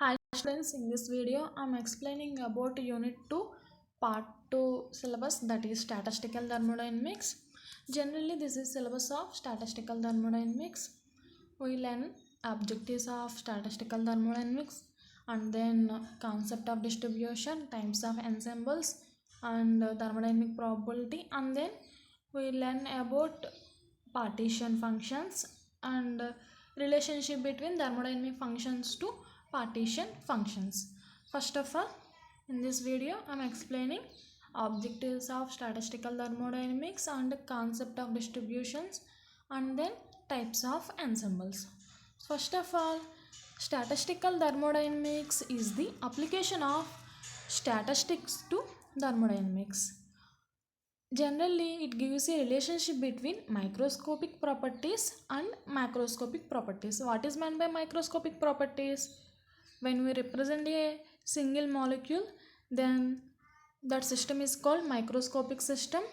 Hi students, in this video I am explaining about Unit 2 Part 2 syllabus, that is Statistical Thermodynamics. Generally this is syllabus of Statistical Thermodynamics. We learn objectives of Statistical Thermodynamics and then concept of distribution, types of ensembles and thermodynamic probability, and then we learn about partition functions and relationship between thermodynamic functions to partition functions. First of all, in this video I am explaining objectives of statistical thermodynamics and concept of distributions and then types of ensembles. First of all, statistical thermodynamics is the application of statistics to thermodynamics. Generally, it gives a relationship between microscopic properties and macroscopic properties. What is meant by microscopic properties? When we represent a single molecule, then that system is called microscopic system.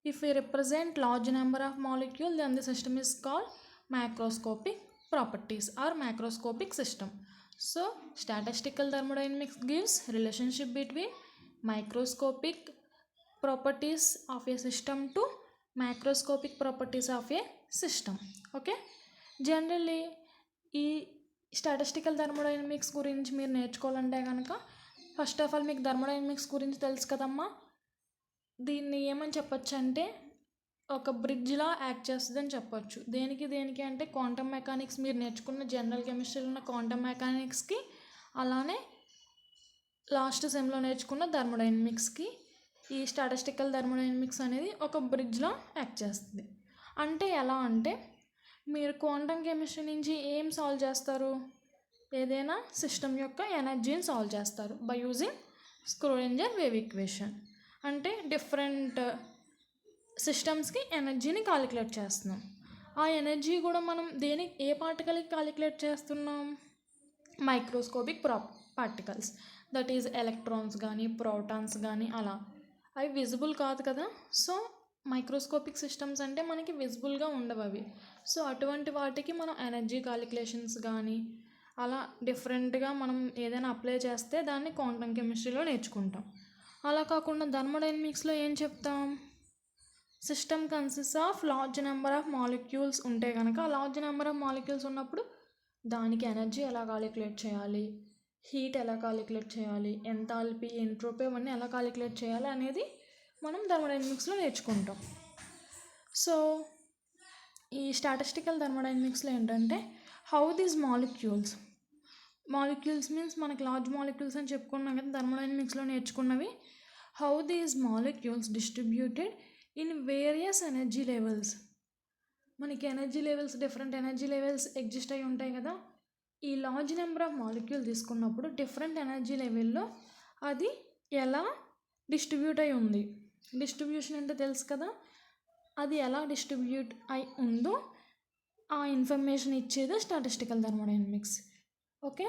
If we represent large number of molecules, then the system is called macroscopic properties or macroscopic system. So, statistical thermodynamics gives relationship between microscopic properties of a system to macroscopic properties of a system. Okay, generally ఈ statistical thermodynamics గురించి మీరు నేర్చుకోవాలంటే కనుక first of all మీకు thermodynamics గురించి తెలుసు కదమ్మా. దీన్ని ఏమని చెప్పొచ్చు అంటే ఒక బ్రిడ్జ్లా యాక్ట్ చేస్తుందని చెప్పొచ్చు. దేనికి అంటే క్వాంటమ్ మెకానిక్స్ మీరు నేర్చుకున్న జనరల్ కెమిస్ట్రీలో ఉన్న క్వాంటమ్ మెకానిక్స్కి, అలానే లాస్ట్ సెమ్లో నేర్చుకున్న థర్మోడైనమిక్స్కి ఈ స్టాటిస్టికల్ థర్మోడైనమిక్స్ అనేది ఒక బ్రిడ్జ్లో యాక్ట్ చేస్తుంది. అంటే ఎలా అంటే మీరు క్వాంటమ్ కెమిస్ట్రీ నుంచి ఏం సాల్వ్ చేస్తారు, ఏదైనా సిస్టమ్ యొక్క ఎనర్జీని సాల్వ్ చేస్తారు బై యూజింగ్ స్క్రోడింజర్ వేవ్ ఈక్వేషన్. అంటే డిఫరెంట్ సిస్టమ్స్కి ఎనర్జీని కాలిక్యులేట్ చేస్తున్నాం. ఆ ఎనర్జీ కూడా మనం ఏ పార్టికల్కి కాలిక్యులేట్ చేస్తున్నాం? Microscopic particles, that is electrons కానీ ప్రోటాన్స్ కానీ. అలా అవి విజిబుల్ కాదు కదా. సో మైక్రోస్కోపిక్ సిస్టమ్స్ అంటే మనకి విజిబుల్గా ఉండవు అవి. సో అటువంటి వాటికి మనం ఎనర్జీ కాలిక్యులేషన్స్ కానీ అలా డిఫరెంట్గా మనం ఏదైనా అప్లై చేస్తే దాన్ని క్వాంటమ్ కెమిస్ట్రీలో నేర్చుకుంటాం. అలా కాకుండా థర్మోడైనమిక్స్లో ఏం చెప్తాం? System consist of large number of molecules ఉంటే కనుక లార్జ్ నెంబర్ ఆఫ్ మాలిక్యూల్స్ ఉన్నప్పుడు దానికి ఎనర్జీ ఎలా కాలిక్యులేట్ చేయాలి, హీట్ ఎలా కాలిక్యులేట్ చేయాలి, ఎంథాల్పీ, ఎంట్రోపీ అవన్నీ ఎలా కాలిక్యులేట్ చేయాలి అనేది మనం థర్మోడైనమిక్స్లో నేర్చుకుంటాం. సో ఈ స్టాటిస్టికల్ థర్మోడైనమిక్స్లో ఏంటంటే హౌ దీస్ మాలిక్యూల్స్ మీన్స్ మనకి లార్జ్ మాలిక్యూల్స్ అని చెప్పుకున్నాం కదా థర్మోడైనమిక్స్లో నేర్చుకున్నవి. How these molecules distributed in various energy levels. మనకి energy levels, different energy levels exist అయి ఉంటాయి కదా. ఈ లార్జ్ నెంబర్ ఆఫ్ మాలిక్యూల్ తీసుకున్నప్పుడు డిఫరెంట్ ఎనర్జీ లెవెల్లో అది ఎలా డిస్ట్రిబ్యూట్ అయి ఉంది, డిస్ట్రిబ్యూషన్ అంటే తెలుసు కదా, అది ఎలా డిస్ట్రిబ్యూట్ అయి ఉందో ఆ ఇన్ఫర్మేషన్ ఇచ్చేది స్టాటిస్టికల్ థర్మోడైనమిక్స్. ఓకే,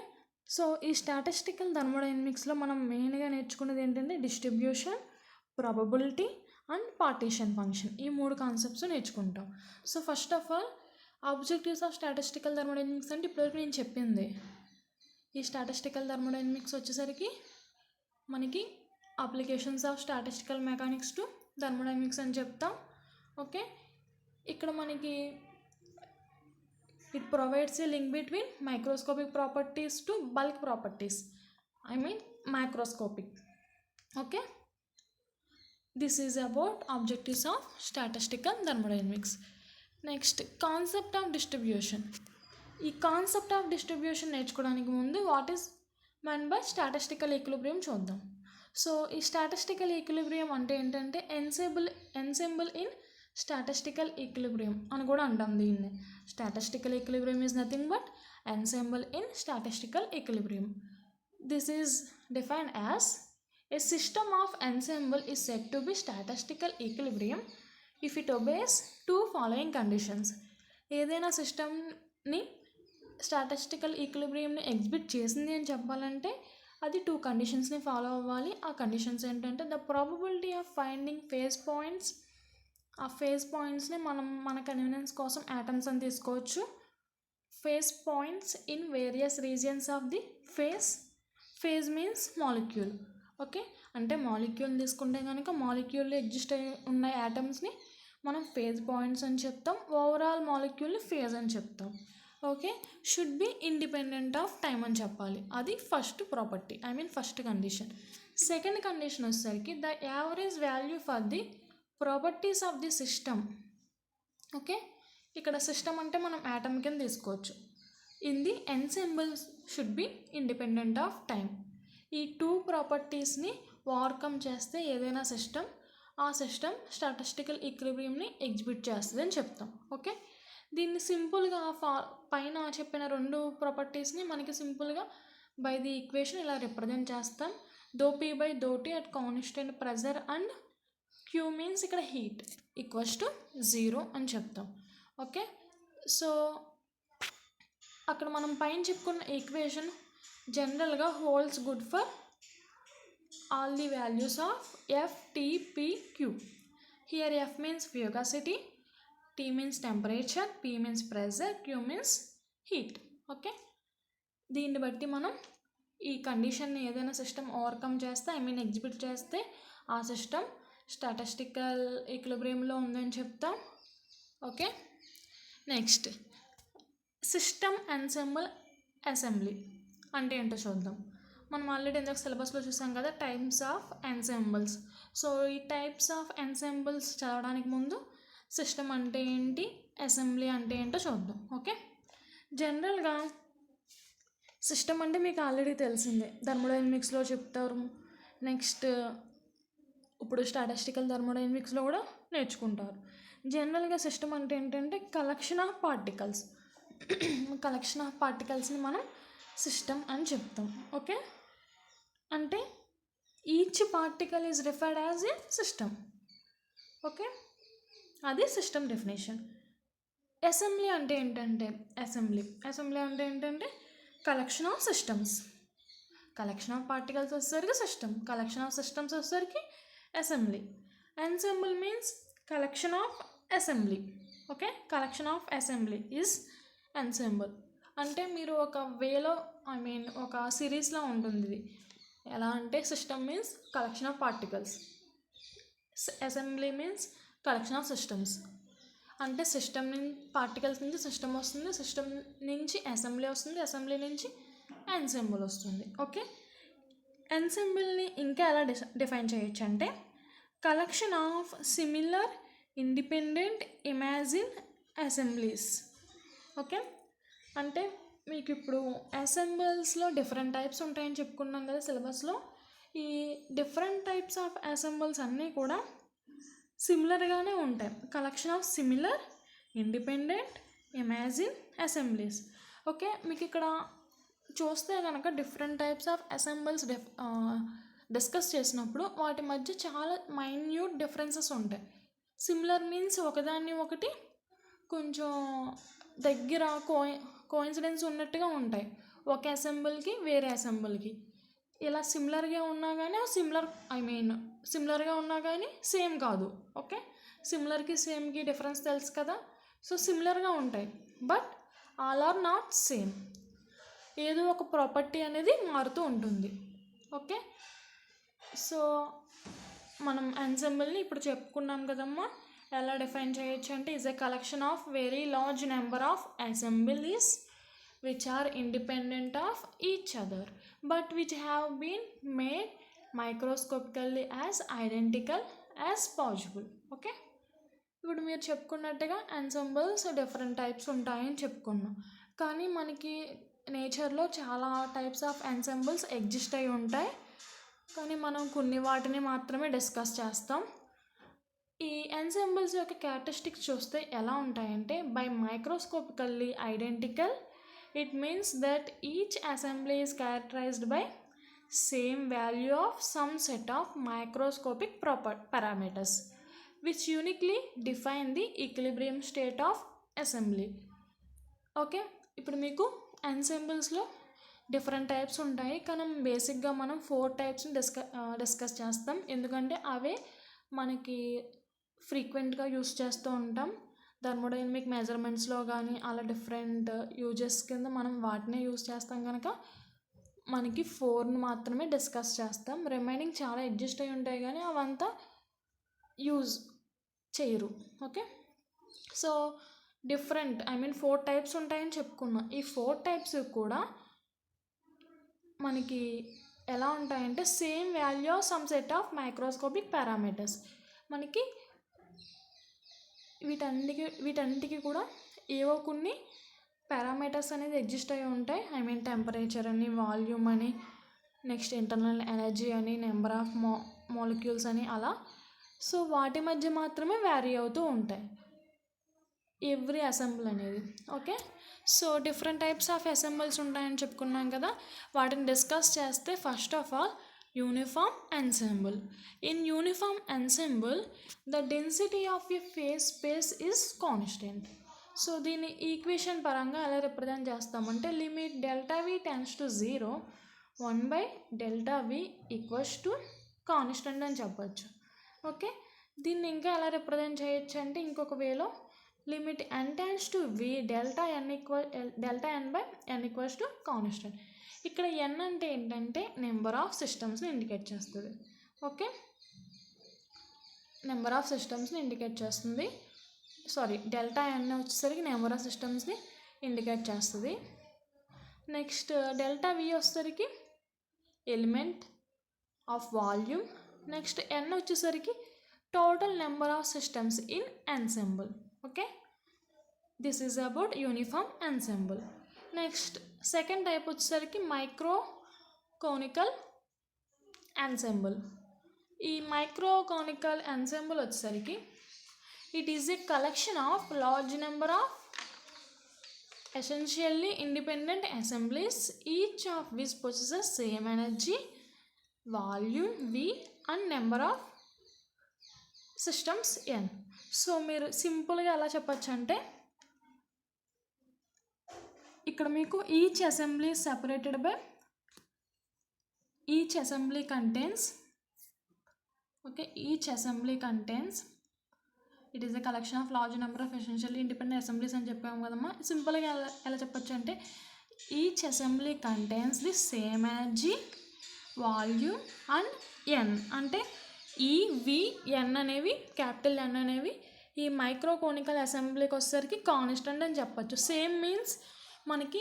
సో ఈ స్టాటిస్టికల్ థర్మోడైనమిక్స్లో మనం మెయిన్గా నేర్చుకున్నది ఏంటంటే distribution, probability and partition function. ఈ 3 కాన్సెప్ట్స్ నేర్చుకుంటాం. So first of all objectives of statistical thermodynamics అంటే ఇప్పటివరకు నేను చెప్పింది. ఈ స్టాటిస్టికల్ థర్మోడైనమిక్స్ వచ్చేసరికి మనకి applications of statistical mechanics to thermodynamics అని చెప్తాం. ఓకే, ఇక్కడ మనకి it provides A link between microscopic properties to bulk properties, I mean microscopic. Okay, this is about objectives of statistical thermodynamics. Next concept of distribution. ఈ concept of distribution నేర్చుకోవడానికి ముందు what is men by statistical equilibrium చూద్దాం. So ఈ statistical equilibrium అంటే ఏంటంటే ensemble in statistical equilibrium అని కూడా అంటాం దీన్ని. Statistical equilibrium is nothing but ensemble in statistical equilibrium. This is defined as a system of ensemble is said to be statistical equilibrium if it obeys 2 following conditions. ఏదైనా సిస్టమ్ని statistical ఈక్విలిబ్రియంని exhibit చేసింది అని చెప్పాలంటే అది 2 కండిషన్స్ని ఫాలో అవ్వాలి. ఆ conditions ఏంటంటే the probability of finding phase points. ఆ ఫేజ్ పాయింట్స్ని మనం మన కన్వీనియన్స్ కోసం యాటమ్స్ అని తీసుకోవచ్చు. Phase points in various regions of the phase means molecule. Okay, అంటే మాలిక్యూల్ తీసుకుంటే కనుక మాలిక్యూల్లో ఎగ్జిస్ట్ అయి ఉన్న యాటమ్స్ని మనం ఫేజ్ పాయింట్స్ అని చెప్తాం, ఓవరాల్ మాలిక్యూల్ని ఫేజ్ అని చెప్తాం. Okay, should be independent of time అని చెప్పాలి. అది first property, first condition. Second condition వచ్చేసరికి the average value for the properties of the system. Okay, ఇక్కడ సిస్టమ్ అంటే మనం యాటమ్ కింద తీసుకోవచ్చు. In the ensembles should be independent of time. ఈ 2 ప్రాపర్టీస్ని ఓవర్కమ్ చేస్తే ఏదైనా సిస్టమ్, ఆ సిస్టమ్ స్టాటిస్టికల్ ఈక్విలిబ్రియంని ఎగ్జిబిట్ చేస్తుంది అని చెప్తాం. ఓకే, దీన్ని సింపుల్గా పైన చెప్పిన 2 ప్రాపర్టీస్ని మనకి సింపుల్గా బై ది ఈక్వేషన్ ఇలా రిప్రజెంట్ చేస్తాం. ∂P/∂T at constant pressure and Q means ఇక్కడ హీట్ ఈక్వల్స్ టు 0 అని చెప్తాం. ఓకే, సో అక్కడ మనం పైన చెప్పుకున్న ఈక్వేషన్ జనరల్గా holds good for all the values of F, T, P, Q. Here F means fugacity, T means temperature, P means pressure, Q means heat. Okay, దీన్ని బట్టి మనం ఈ కండిషన్ని ఏదైనా సిస్టమ్ ఓవర్కమ్ చేస్తే ఎగ్జిబిట్ చేస్తే ఆ సిస్టమ్ స్టాటిస్టికల్ ఈక్విలిబ్రియంలో ఉందని చెప్తాం. Okay, next system ensemble assembly అంటే ఏంటో చూద్దాం. మనం ఆల్రెడీ ఇందాక సిలబస్లో చూసాం కదా టైప్స్ ఆఫ్ ఎన్సెంబుల్స్. సో ఈ టైప్స్ ఆఫ్ ఎన్సెంబుల్స్ చదవడానికి ముందు సిస్టమ్ అంటే ఏంటి, అసెంబ్లీ అంటే ఏంటో చూద్దాం. ఓకే, జనరల్గా సిస్టమ్ అంటే మీకు ఆల్రెడీ తెలిసిందే, థర్మోడైనమిక్స్లో చెప్తారు. నెక్స్ట్ ఇప్పుడు స్టాటిస్టికల్ థర్మోడైనమిక్స్లో కూడా నేర్చుకుంటారు. జనరల్గా సిస్టమ్ అంటే ఏంటంటే కలెక్షన్ ఆఫ్ పార్టికల్స్ని మనం సిస్టమ్ అని చెప్తాం. ఓకే, అంటే each particle is referred as a system. Okay, అది సిస్టమ్ డెఫినేషన్. అసెంబ్లీ అంటే ఏంటంటే collection of systems. Collection of particles వచ్చేసరికి సిస్టమ్, కలెక్షన్ ఆఫ్ సిస్టమ్స్ వచ్చేసరికి assembly. Ensemble means collection of assembly. Okay, collection of assembly is ensemble. అంటే మీరు ఒక వేలో ఒక సిరీస్లో ఉంటుంది ఇది. ఎలా అంటే system means collection of particles, assembly means collection of systems. అంటే సిస్టమ్ నుంచి పార్టికల్స్ నుంచి సిస్టమ్ వస్తుంది, సిస్టమ్ నుంచి అసెంబ్లీ వస్తుంది, అసెంబ్లీ నుంచి ఎన్సెంబుల్ వస్తుంది. ఓకే, ఎన్సెంబుల్ని ఇంకా ఎలా డిఫైన్ చేయొచ్చు అంటే collection of similar independent imagine assemblies. Okay, అంటే మీకు ఇప్పుడు అసెంబుల్స్లో డిఫరెంట్ టైప్స్ ఉంటాయని చెప్పుకున్నాం కదా సిలబస్లో. ఈ డిఫరెంట్ టైప్స్ ఆఫ్ అసెంబుల్స్ అన్నీ కూడా సిమిలర్గానే ఉంటాయి. Collection of similar independent imagine assemblies. Okay, మీకు ఇక్కడ చూస్తే కనుక డిఫరెంట్ టైప్స్ ఆఫ్ అసెంబుల్స్ డిస్కస్ చేసినప్పుడు వాటి మధ్య చాలా మైన్యూట్ డిఫరెన్సెస్ ఉంటాయి. సిమిలర్ మీన్స్ ఒకదాన్ని ఒకటి కొంచెం దగ్గర కోయిన్సిడెన్స్ ఉన్నట్టుగా ఉంటాయి ఒక అసెంబుల్కి వేరే అసెంబుల్కి. ఇలా సిమిలర్గా ఉన్నా కానీ సిమిలర్గా ఉన్నా కానీ సేమ్ కాదు. ఓకే, సిమిలర్కి సేమ్కి డిఫరెన్స్ తెలుసు కదా. సో సిమిలర్గా ఉంటాయి but all are not same. ఏదో ఒక ప్రాపర్టీ అనేది మారుతూ ఉంటుంది. ఓకే, సో మనం ఎన్సెంబుల్ని ఇప్పుడు చెప్పుకున్నాం కదమ్మా, ఎలా డిఫైన్ చేయొచ్చు అంటే is a collection of very large number of assemblies which are independent of each other but which have been made microscopically as identical as possible. Okay, ఇప్పుడు మీరు చెప్పుకున్నట్టుగా ఎన్సెంబుల్స్ డిఫరెంట్ టైప్స్ ఉంటాయని చెప్పుకున్నాం. కానీ మనకి నేచర్లో చాలా టైప్స్ ఆఫ్ ఎన్సెంబుల్స్ ఎగ్జిస్ట్ అయి ఉంటాయి, కానీ మనం కొన్ని వాటిని మాత్రమే డిస్కస్ చేస్తాం. ఈ ఎన్సెంబుల్స్ యొక్క క్యారెక్టరిస్టిక్స్ చూస్తే ఎలా ఉంటాయంటే by microscopically identical. It means that each assembly is characterized by same value of some set of microscopic parameters which uniquely define the equilibrium state of assembly. Okay, ఇప్పుడు మీకు ఎన్సెంబుల్స్లో different types ఉంటాయి, కానీ బేసిక్గా మనం 4 టైప్స్ని discuss చేస్తాం. ఎందుకంటే అవే మనకి ఫ్రీక్వెంట్గా యూస్ చేస్తూ ఉంటాం. థర్మోడైనమిక్ మెజర్మెంట్స్లో కానీ అలా డిఫరెంట్ యూజెస్ కింద మనం వాటినే యూజ్ చేస్తాం కనుక మనకి 4ని మాత్రమే డిస్కస్ చేస్తాం. రిమైనింగ్ చాలా అడ్జస్ట్ అయి ఉంటాయి కానీ అవంతా యూజ్ చేయరు. ఓకే, సో డిఫరెంట్ 4 టైప్స్ ఉంటాయని చెప్పుకున్నాం. ఈ 4 టైప్స్ కూడా మనకి ఎలా ఉంటాయంటే same value of some set of microscopic parameters. మనకి వీటన్నిటికి కూడా ఏవో కొన్ని పారామీటర్స్ అనేది ఎగ్జిస్ట్ అయి ఉంటాయి. టెంపరేచర్ అని, వాల్యూమ్ అని, నెక్స్ట్ ఇంటర్నల్ ఎనర్జీ అని, నెంబర్ ఆఫ్ మాలిక్యూల్స్ అని, అలా. సో వాటి మధ్య మాత్రమే వ్యారీ అవుతూ ఉంటాయి ఎవ్రీ అసెంబుల్ అనేది. Okay, so different types of ensembles ఉంటాయని చెప్పుకున్నాం కదా. వాటిని డిస్కస్ చేస్తే first of all uniform ensemble. In uniform ensemble, the density of a phase space is constant. So దీన్ని ఈక్వేషన్ పరంగా ఎలా రిప్రజెంట్ చేస్తామంటే limit delta V tends to 0 1/Δv equals to constant అని చెప్పచ్చు. ఓకే, దీన్ని ఇంకా ఎలా రిప్రజెంట్ చేయొచ్చు అంటే ఇంకొక వేలో limit n tends to v delta n by n equals to constant. ఇక్కడ n అంటే ఏంటంటే నెంబర్ ఆఫ్ సిస్టమ్స్ని ఇండికేట్ చేస్తుంది. ఓకే, నెంబర్ ఆఫ్ సిస్టమ్స్ని ఇండికేట్ చేస్తుంది. డెల్టా n వచ్చేసరికి నెంబర్ ఆఫ్ సిస్టమ్స్ని ఇండికేట్ చేస్తుంది. నెక్స్ట్ డెల్టా వి వచ్చేసరికి element of volume. Next n వచ్చేసరికి total number of systems in ensemble. Okay, this is about uniform ensemble. Next second type వచ్చేసరికి మైక్రోకోనికల్ ensemble. ఈ microcanonical ensemble వచ్చేసరికి it is a collection of large number of essentially independent assemblies, each of which possesses same energy, volume v and number of systems n. So మీరు సింపుల్గా ఎలా చెప్పచ్చు అంటే ఇక్కడ మీకు each assembly separated by each assembly contains it is a collection of large number of essentially independent assemblies అని చెప్పాము కదమ్మా. సింపుల్గా ఎలా చెప్పచ్చు అంటే each assembly contains the same energy, volume and N. అంటే ఈవిఎన్ అనేవి క్యాపిటల్ ఎన్ అనేవి ఈ మైక్రోకోనికల్ అసెంబ్లీకి వచ్చేసరికి కాన్స్టెంట్ అని చెప్పచ్చు. సేమ్ మీన్స్ మనకి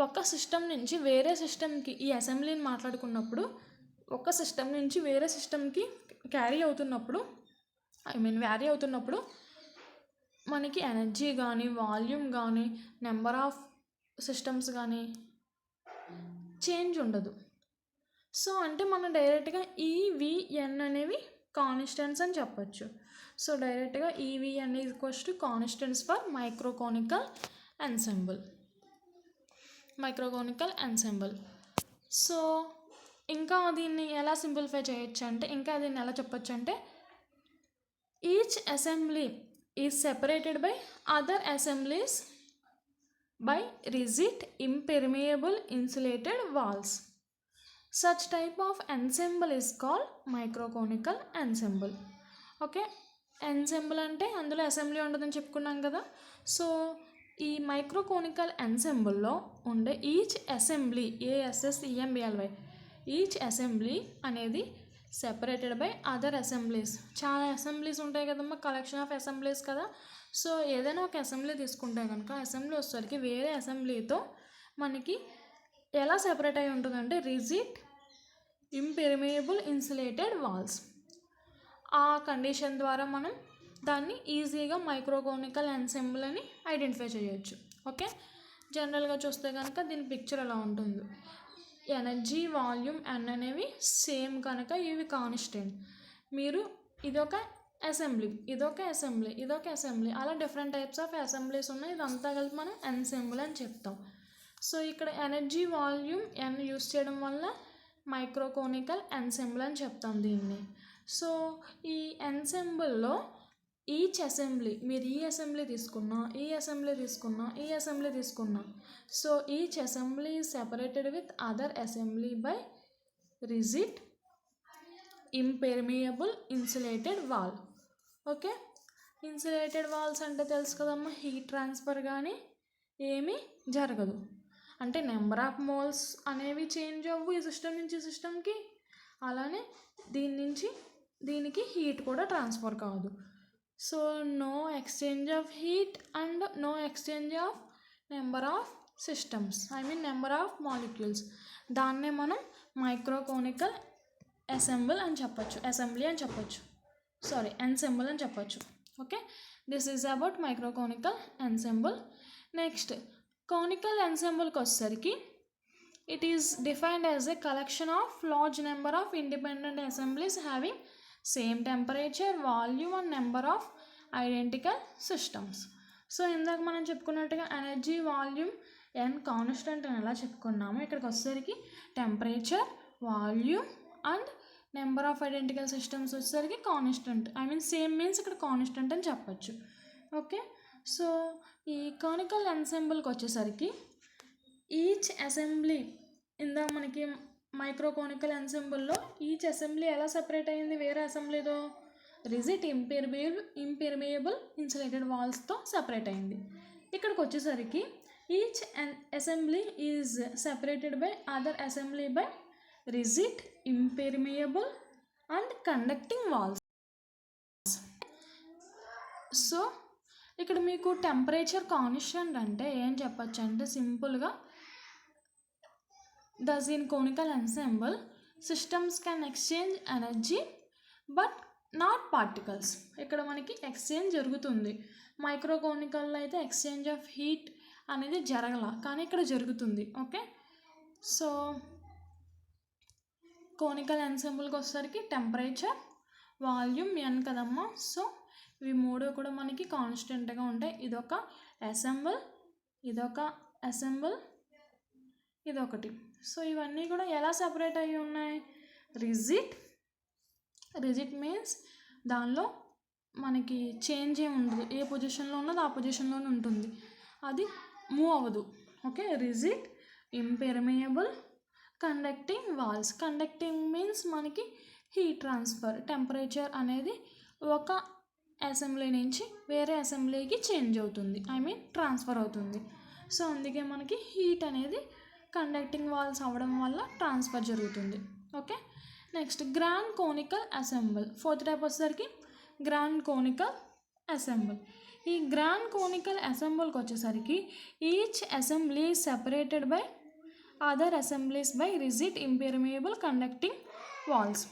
ఒక సిస్టమ్ నుంచి వేరే సిస్టమ్కి ఈ అసెంబ్లీని మాట్లాడుకున్నప్పుడు ఒక సిస్టమ్ నుంచి వేరే సిస్టమ్కి వ్యారీ అవుతున్నప్పుడు మనకి ఎనర్జీ కానీ వాల్యూమ్ కానీ నెంబర్ ఆఫ్ సిస్టమ్స్ కానీ చేంజ్ ఉండదు. సో అంటే మనం డైరెక్ట్గా ఈవిఎన్ అనేవి కాన్స్టెంట్స్ అని చెప్పచ్చు. సో డైరెక్ట్గా E V N equals to constants for microcanonical ensemble. So ఇంకా దీన్ని ఎలా సింప్లిఫై చేయొచ్చు అంటే దీన్ని ఎలా చెప్పొచ్చు అంటే each assembly is separated by other assemblies by rigid impermeable insulated walls. Such type of ensemble is called microcanonical ensemble. Okay, ensemble అంటే అందులో అసెంబ్లీ ఉండదని చెప్పుకున్నాం కదా. సో ఈ మైక్రోకోనికల్ ensemble ఉండే each assembly ASSEMBLY each assembly అనేది separated by other assemblies. చాలా assemblies ఉంటాయి కదమ్మా, కలెక్షన్ ఆఫ్ అసెంబ్లీస్ కదా. సో ఏదైనా ఒక అసెంబ్లీ తీసుకుంటే కనుక అసెంబ్లీ వచ్చేసరికి వేరే అసెంబ్లీతో మనకి ఎలా సెపరేట్ అయి ఉంటుందంటే రిజిడ్ ఇంపెర్మియబుల్ ఇన్సులేటెడ్ వాల్స్. ఆ కండిషన్ ద్వారా మనం దాన్ని ఈజీగా మైక్రోకోనికల్ ensemble అని ఐడెంటిఫై చేయొచ్చు. ఓకే, జనరల్గా చూస్తే కనుక దీని పిక్చర్ ఎలా ఉంటుంది, ఎనర్జీ వాల్యూమ్ ఎన్ అనేవి సేమ్ కనుక ఇవి కాన్స్టెంట్. మీరు ఇదొక అసెంబ్లీ అలా డిఫరెంట్ టైప్స్ ఆఫ్ అసెంబ్లీస్ ఉన్నాయి. ఇదంతా కలిపి మనం ensemble అని చెప్తాం. సో ఇక్కడ ఎనర్జీ వాల్యూమ్ ఎన్ యూస్ చేయడం వల్ల మైక్రోకోనికల్ ensemble అని చెప్తాం దీన్ని. సో ఈ ensembleలో ఈచ్ అసెంబ్లీ మీరు ఈ అసెంబ్లీ తీసుకున్నా so each assembly is separated with other assembly by rigid impermeable insulated wall. Okay, insulated walls అంటే తెలుసు కదమ్మా, హీట్ ట్రాన్స్ఫర్ కానీ ఏమీ జరగదు. అంటే నెంబర్ ఆఫ్ మోల్స్ అనేవి చేంజ్ అవ్వు ఈ సిస్టమ్ నుంచి సిస్టమ్కి, అలానే దీని నుంచి దీనికి హీట్ కూడా ట్రాన్స్ఫర్ కాదు. So no exchange of heat and no exchange of number of systems, number of molecules. దాన్నే మనం మైక్రోకోనికల్ అసెంబుల్ అని చెప్పచ్చు, ఎన్సెంబుల్ అని చెప్పచ్చు. Okay, this is about microcanonical ensemble. Next canonical ఎన్సెంబుల్కి వచ్చేసరికి it is defined as a collection of large number of independent assemblies having same temperature, volume and number of identical systems. So ఇందాక మనం చెప్పుకున్నట్టుగా energy, volume, N constant అని ఎలా చెప్పుకున్నాము, ఇక్కడికి వచ్చేసరికి temperature, volume and number of identical systems వచ్చేసరికి constant. Same means ఇక్కడ కాన్స్టెంట్ అని చెప్పచ్చు. ఓకే, సో ఈ కోనికల్ ఎన్సెంబుల్కి వచ్చేసరికి ఈచ్ అసెంబ్లీ, ఇందాక మనకి మైక్రోకోనికల్ ఎన్సెంబుల్లో ఈచ్ అసెంబ్లీ ఎలా సపరేట్ అయింది వేరే అసెంబ్లీతో, రిజిడ్, ఇంపెర్మియబుల్ ఇన్సులేటెడ్ వాల్స్తో సపరేట్ అయింది. ఇక్కడికి వచ్చేసరికి each assembly is separated by other assembly by rigid, impermeable and conducting walls. So ఇక్కడ మీకు టెంపరేచర్ కాన్స్టెంట్ అంటే ఏం చెప్పచ్చు అంటే సింపుల్గా, thus in conical ensemble systems can exchange energy but not particles. ఇక్కడ మనకి ఎక్స్చేంజ్ జరుగుతుంది. మైక్రోకోనికల్లో అయితే ఎక్స్చేంజ్ ఆఫ్ హీట్ అనేది జరగల, కానీ ఇక్కడ జరుగుతుంది. ఓకే, సో కోనికల్ ఎన్సెంబుల్కి వచ్చేసరికి టెంపరేచర్, వాల్యూమ్, ఎన్ కదమ్మా. సో ఇవి మూడు కూడా మనకి కాన్స్టెంట్గా ఉంటాయి. ఇదొక అసెంబుల్, ఇదొక అసెంబుల్, ఇదొకటి. సో ఇవన్నీ కూడా ఎలా సపరేట్ అయ్యి ఉన్నాయి, రిజిడ్ మీన్స్ దానిలో మనకి చేంజ్ ఏమి ఉండదు, ఏ పొజిషన్లో ఉన్నది ఆ పొజిషన్లోనే ఉంటుంది, అది మూవ్ అవ్వదు. Okay, rigid, impermeable, conducting walls. Conducting means మనకి హీట్ ట్రాన్స్ఫర్, టెంపరేచర్ అనేది ఒక అసెంబ్లీ నుంచి వేరే అసెంబ్లీకి చేంజ్ అవుతుంది, ట్రాన్స్ఫర్ అవుతుంది. సో అందుకే మనకి హీట్ అనేది కండక్టింగ్ వాల్స్ అవ్వడం వల్ల ట్రాన్స్ఫర్ జరుగుతుంది. Okay, next grand canonical ensemble. Fourth type వచ్చేసరికి గ్రాండ్ కోనికల్ అసెంబుల్. ఈ గ్రాండ్ కోనికల్ అసెంబుల్కి వచ్చేసరికి each assembly separated by other assemblies by rigid, impermeable, conducting walls.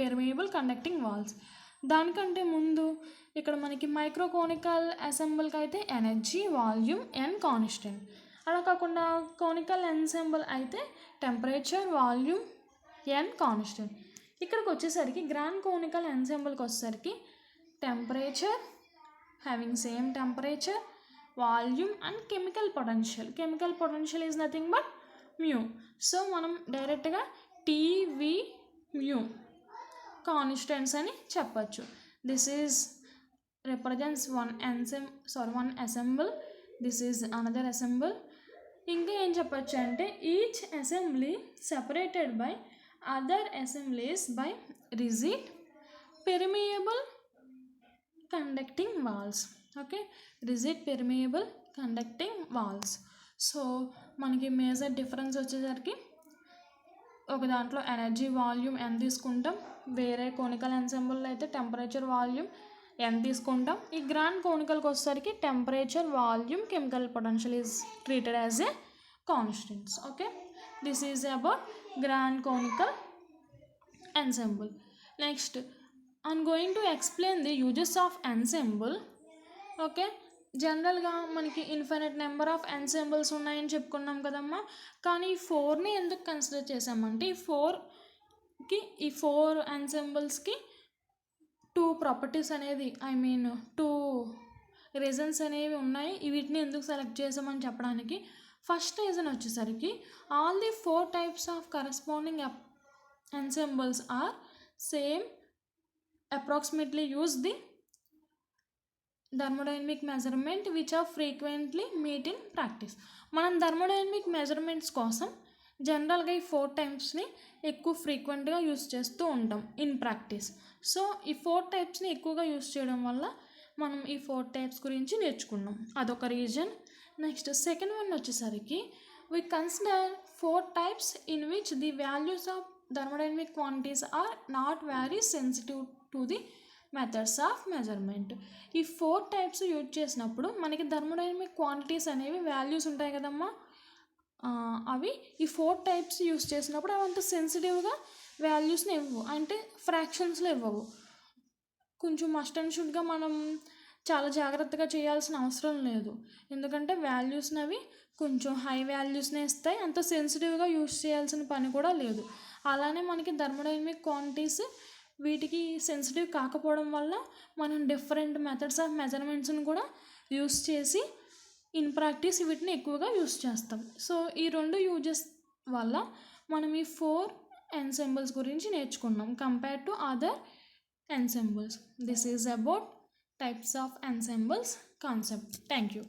Permeable conducting walls. దానికంటే ముందు ఇక్కడ మనకి మైక్రోకోనికల్ అసెంబుల్కి అయితే ఎనర్జీ, వాల్యూమ్, ఎన్ కాన్స్టెంట్. అలా కాకుండా కోనికల్ ఎన్సెంబుల్ అయితే టెంపరేచర్, వాల్యూమ్, ఎన్ కాన్స్టెంట్. ఇక్కడికి వచ్చేసరికి గ్రాండ్ కోనికల్ ఎన్సెంబుల్కి వచ్చేసరికి temperature, having same temperature, volume and chemical potential is nothing but mu. So మనం డైరెక్ట్గా టీవీ మ్యూ కాన్స్టెంట్స్ అని చెప్పచ్చు. This is represents one ensemble, this is another ensemble. ఇంకా ఏం చెప్పచ్చు అంటే each assembly separated by other assemblies by rigid, permeable, conducting walls. Okay, rigid, permeable, conducting walls. So మనకి major difference వచ్చేసరికి ఒక దాంట్లో ఎనర్జీ, వాల్యూమ్, ఎన్ తీసుకుంటాం. వేరే కోనికల్ ఎన్సెంబుల్లో అయితే టెంపరేచర్, వాల్యూమ్, ఎన్ తీసుకుంటాం. ఈ గ్రాండ్ కోనికల్కి వచ్చేసరికి temperature, volume, chemical potential is treated as a constants. Okay, this is about grand conical ensemble. Next, I'm going to explain the uses of ensemble. Okay, జనరల్గా మనకి infinite number of ensembles ఉన్నాయని చెప్పుకున్నాం కదమ్మా. కానీ ఈ 4ని ఎందుకు consider చేసామంటే ఈ ఫోర్ ఎన్సెంబుల్స్కి 2 ప్రాపర్టీస్ అనేది 2 రీజన్స్ అనేవి ఉన్నాయి. వీటిని ఎందుకు సెలెక్ట్ చేసామని చెప్పడానికి ఫస్ట్ రీజన్ వచ్చేసరికి all the 4 types of corresponding ensembles are same, approximately use the thermodynamic measurement which are frequently meet in practice. మనం థర్మోడైనమిక్ మెజర్మెంట్స్ కోసం జనరల్గా ఈ 4 టైప్స్ని ఎక్కువ ఫ్రీక్వెంట్గా యూస్ చేస్తూ ఉంటాం ఇన్ ప్రాక్టీస్. సో ఈ 4 టైప్స్ని ఎక్కువగా యూస్ చేయడం వల్ల మనం ఈ 4 టైప్స్ గురించి నేర్చుకున్నాం, అదొక రీజన్. నెక్స్ట్ సెకండ్ వన్ వచ్చేసరికి we consider 4 types in which the values of thermodynamic quantities are not very sensitive to the methods of measurement. ఈ 4 టైప్స్ యూజ్ చేసినప్పుడు మనకి థర్మోడైనమిక్ క్వాంటిటీస్ అనేవి వాల్యూస్ ఉంటాయి కదమ్మా, అవి ఈ 4 టైప్స్ యూజ్ చేసినప్పుడు అవి అంత సెన్సిటివ్గా వాల్యూస్ని ఇవ్వవు, అంటే ఫ్రాక్షన్స్లో ఇవ్వవు. కొంచెం మస్ట్ అండ్ షుడ్గా మనం చాలా జాగ్రత్తగా చేయాల్సిన అవసరం లేదు, ఎందుకంటే వాల్యూస్ని అవి కొంచెం హై వాల్యూస్నే ఇస్తాయి, అంత సెన్సిటివ్గా యూజ్ చేయాల్సిన పని కూడా లేదు. అలానే మనకి థర్మోడైనమిక్ క్వాంటిటీస్ వీటికి సెన్సిటివ్ కాకపోవడం వల్ల మనం డిఫరెంట్ మెథడ్స్ ఆఫ్ మెజర్మెంట్స్ని కూడా యూస్ చేసి ఇన్ ప్రాక్టీస్ వీటిని ఎక్కువగా యూస్ చేస్తాం. సో ఈ 2 యూజెస్ వల్ల మనం ఈ 4 ensembles గురించి నేర్చుకున్నాం compare to other ensembles. This is about types of ensembles concept. Thank you.